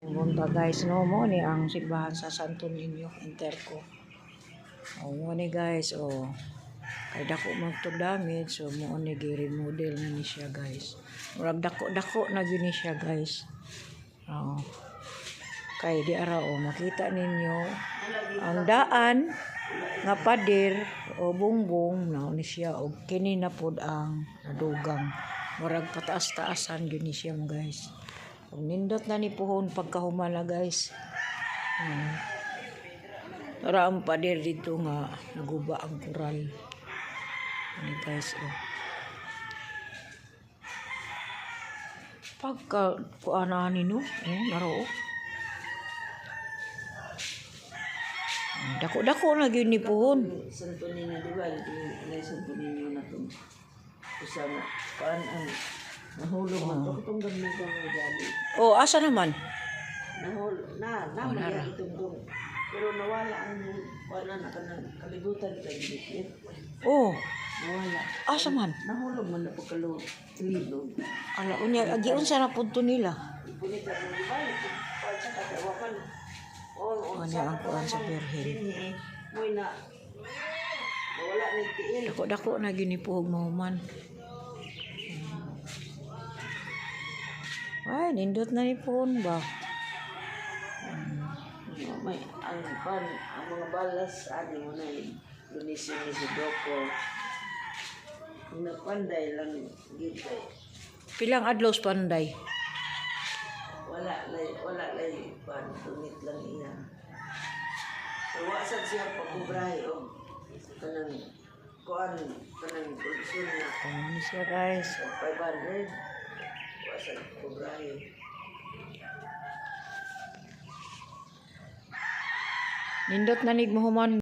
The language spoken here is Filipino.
Pumunta guys, no mo ni ang simbahan sa Santo Niño, Interco. O mo ni guys, kay dako magto damage, so mo ni gi-remodel na ni siya guys. Murag dako na gyud ni siya guys. Kay di ara makita ninyo ang daan nga pader o bungbong na ni siya og kini na pod ang nadugang. Murag pataas-taasan gyud ni siya guys. Ug nindot na ni puhon pagkahuman na guys. Tara ang pader dito nga naguba ang kural. Ani guys pagka kuana nino naro. Dako na gyud ni puhon. Santo Niño di ba? Ilay Santo Niño na to. Usama paan ang nahulog man to kung gamay ka mo gali. Asa naman? Nara itong dong. Pero nawala ang wala na kanang kalibutan ka dito. Nawala. Asa man? Nahulog man na pagkalog. Ilog. Ala unya agi unsa na pudto nila? Punita mo di ba? Pagsa katawakan. Ano ang kuan sa Berhen? Moy na wala na tiil. Dako na gyud ni puhog mahuman. Ay, nindot na ni puhon ba? May ang mga balas mo na Lunis si Doko. Napanday lang dito. Pilang adlaw panday? Wala lay tunit lang iya. Wasan siya pagkubrahe o kanang produksyon na. Ano siya guys? 500. Wasan kubrahe. Nindot na nig mahuman.